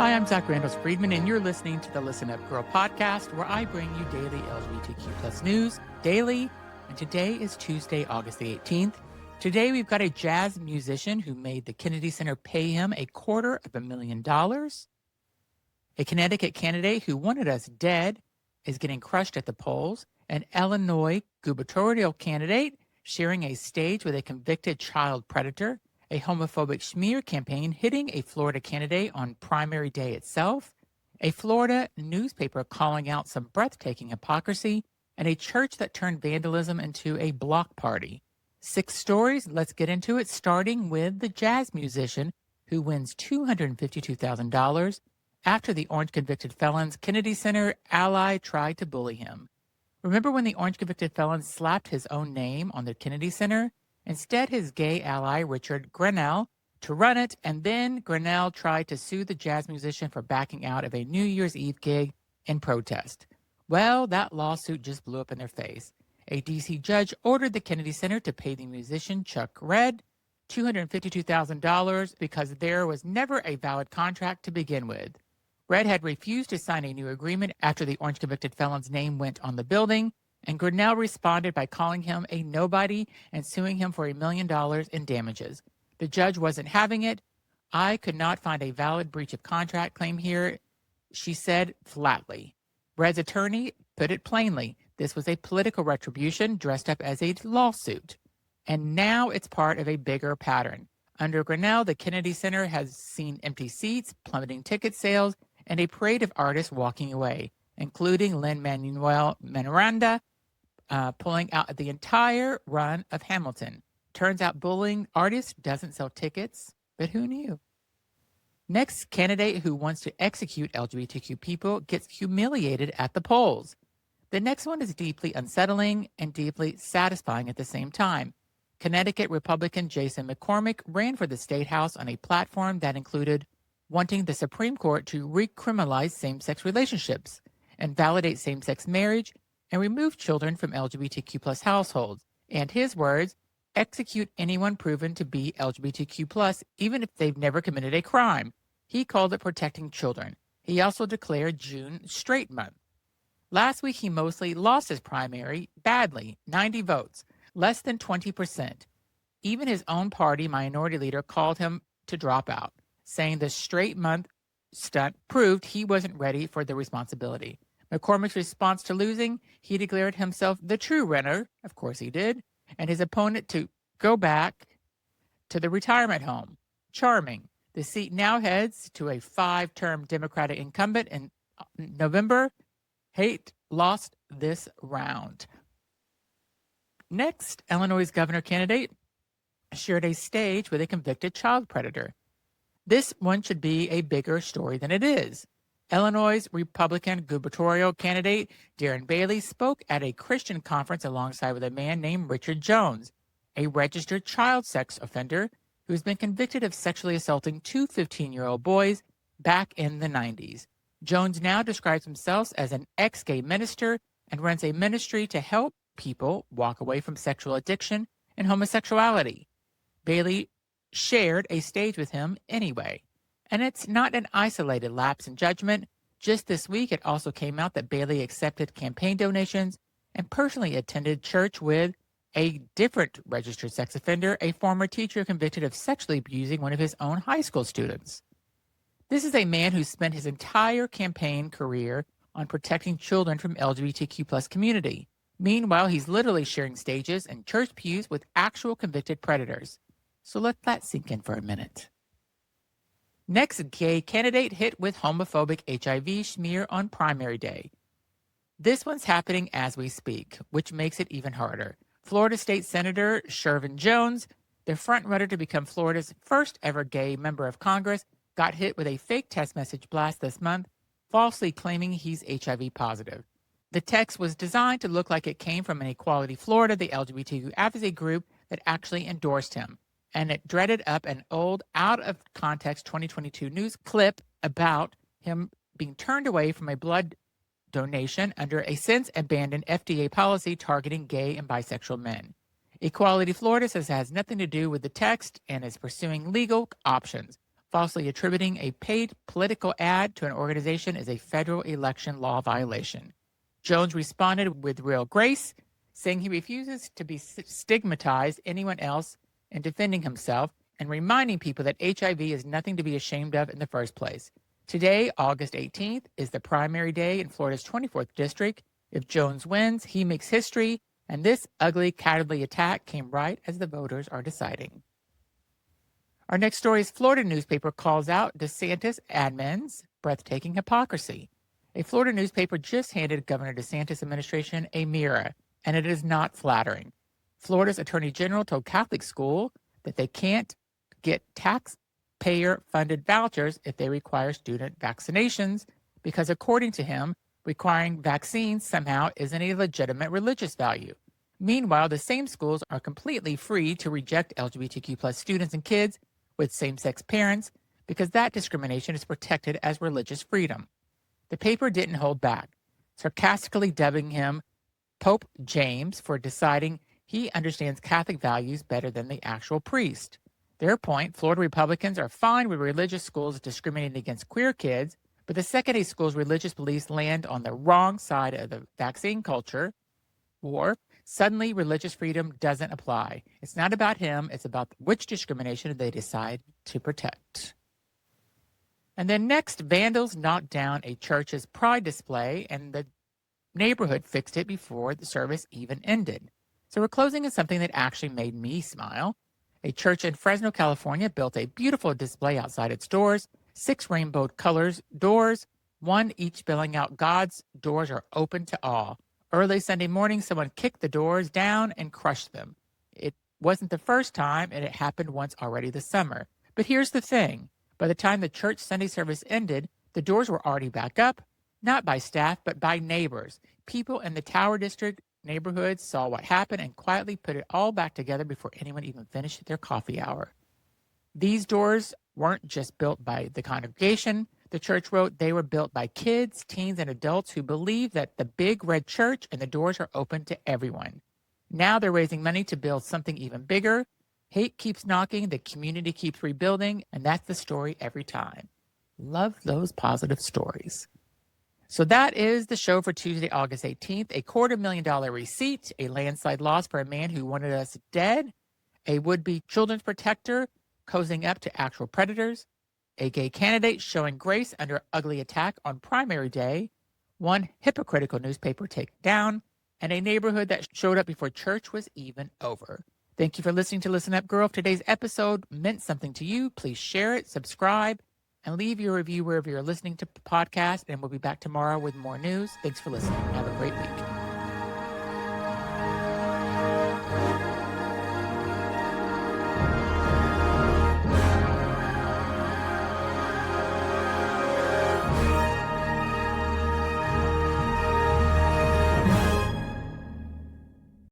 Hi, I'm Zach Randall-Friedman, and you're listening to the Listen Up Girl podcast, where I bring you daily LGBTQ plus news daily. And today is Tuesday, August the 18th. Today, we've got a jazz musician who made the Kennedy Center pay him $250,000. A Connecticut candidate who wanted us dead is getting crushed at the polls. An Illinois gubernatorial candidate sharing a stage with a convicted child predator. A homophobic smear campaign hitting a Florida candidate on primary day itself, a Florida newspaper calling out some breathtaking hypocrisy, and a church that turned vandalism into a block party. 6 stories, let's get into it, starting with the jazz musician who wins $252,000 after the Orange convicted felon's Kennedy Center ally tried to bully him. Remember when the Orange convicted felon slapped his own name on the Kennedy Center? Instead, his gay ally, Richard Grenell, to run it, and then Grenell tried to sue the jazz musician for backing out of a New Year's Eve gig in protest. Well, that lawsuit just blew up in their face. A D.C. judge ordered the Kennedy Center to pay the musician Chuck Red $252,000 because there was never a valid contract to begin with. Red had refused to sign a new agreement after the Orange convicted felon's name went on the building, and Grenell responded by calling him a nobody and suing him for $1 million in damages. The judge wasn't having it. I could not find a valid breach of contract claim here, she said flatly. Red's attorney put it plainly. This was a political retribution dressed up as a lawsuit. And now it's part of a bigger pattern. Under Grenell, the Kennedy Center has seen empty seats, plummeting ticket sales, and a parade of artists walking away, including Lin-Manuel Miranda, pulling out the entire run of Hamilton. Turns out bullying artists doesn't sell tickets, but who knew? Next candidate who wants to execute LGBTQ people gets humiliated at the polls. The next one is deeply unsettling and deeply satisfying at the same time. Connecticut Republican Jason McCormack ran for the State House on a platform that included wanting the Supreme Court to recriminalize same-sex relationships and validate same-sex marriage and remove children from LGBTQ plus households. And his words, execute anyone proven to be LGBTQ plus, even if they've never committed a crime. He called it protecting children. He also declared June Straight Month. Last week, he mostly lost his primary badly, 90 votes, less than 20%. Even his own party minority leader called him to drop out, saying the Straight Month stunt proved he wasn't ready for the responsibility. McCormack's response to losing, he declared himself the true winner, of course he did, and his opponent to go back to the retirement home. Charming. The seat now heads to a 5-term Democratic incumbent in November. Haight lost this round. Next, Illinois' governor candidate shared a stage with a convicted child predator. This one should be a bigger story than it is. Illinois' Republican gubernatorial candidate Darren Bailey spoke at a Christian conference alongside with a man named Richard Jones, a registered child sex offender who's been convicted of sexually assaulting 2 15-year-old boys back in the 90s. Jones now describes himself as an ex-gay minister and runs a ministry to help people walk away from sexual addiction and homosexuality. Bailey shared a stage with him anyway. And it's not an isolated lapse in judgment. Just this week, it also came out that Bailey accepted campaign donations and personally attended church with a different registered sex offender, a former teacher convicted of sexually abusing one of his own high school students. This is a man who spent his entire campaign career on protecting children from LGBTQ plus community. Meanwhile, he's literally sharing stages and church pews with actual convicted predators. So let that sink in for a minute. Next, gay candidate hit with homophobic HIV smear on primary day. This one's happening as we speak, which makes it even harder. Florida State Senator Shervin Jones, the frontrunner to become Florida's first ever gay member of Congress, got hit with a fake text message blast this month, falsely claiming he's HIV positive. The text was designed to look like it came from an Equality Florida, the LGBTQ advocacy group that actually endorsed him. And it dreaded up an old, out-of-context 2022 news clip about him being turned away from a blood donation under a since-abandoned FDA policy targeting gay and bisexual men. Equality Florida says it has nothing to do with the text and is pursuing legal options. Falsely attributing a paid political ad to an organization is a federal election law violation. Jones responded with real grace, saying he refuses to be stigmatized anyone else in defending himself and reminding people that HIV is nothing to be ashamed of in the first place. Today, August 18th, is the primary day in Florida's 24th district. If Jones wins, he makes history, and this ugly, cowardly attack came right as the voters are deciding. Our next story is Florida newspaper calls out DeSantis admin's breathtaking hypocrisy. A Florida newspaper just handed Governor DeSantis-administration a mirror, and it is not flattering. Florida's Attorney General told Catholic school that they can't get taxpayer-funded vouchers if they require student vaccinations because, according to him, requiring vaccines somehow isn't a legitimate religious value. Meanwhile, the same schools are completely free to reject LGBTQ+ students and kids with same-sex parents because that discrimination is protected as religious freedom. The paper didn't hold back, sarcastically dubbing him Pope James for deciding he understands Catholic values better than the actual priest. Their point, Florida Republicans are fine with religious schools discriminating against queer kids, but the second a school's religious beliefs land on the wrong side of the vaccine culture war, suddenly religious freedom doesn't apply. It's not about him, it's about which discrimination they decide to protect. And then next, vandals knocked down a church's pride display, and the neighborhood fixed it before the service even ended. So we're closing on something that actually made me smile. A church in Fresno, California built a beautiful display outside its doors, 6 rainbow colors doors, one each spelling out God's doors are open to all. Early Sunday morning, someone kicked the doors down and crushed them. It wasn't the first time, and it happened once already this summer. But here's the thing. By the time the church Sunday service ended, the doors were already back up, not by staff, but by neighbors. People in the Tower District neighborhood saw what happened and quietly put it all back together before anyone even finished their coffee hour. These doors weren't just built by the congregation. The church wrote they were built by kids, teens, and adults who believe that the big red church and the doors are open to everyone. Now they're raising money to build something even bigger. Hate keeps knocking, the community keeps rebuilding, and that's the story every time. Love those positive stories. So that is the show for Tuesday, August 18th. A $250,000 receipt, a landslide loss for a man who wanted us dead, a would-be children's protector cozying up to actual predators, a gay candidate showing grace under ugly attack on primary day, one hypocritical newspaper taken down, and a neighborhood that showed up before church was even over. Thank you for listening to Listen Up Girl. If today's episode meant something to you, please share it, subscribe, and leave your review wherever you're listening to the podcast. And we'll be back tomorrow with more news. Thanks for listening. Have a great week.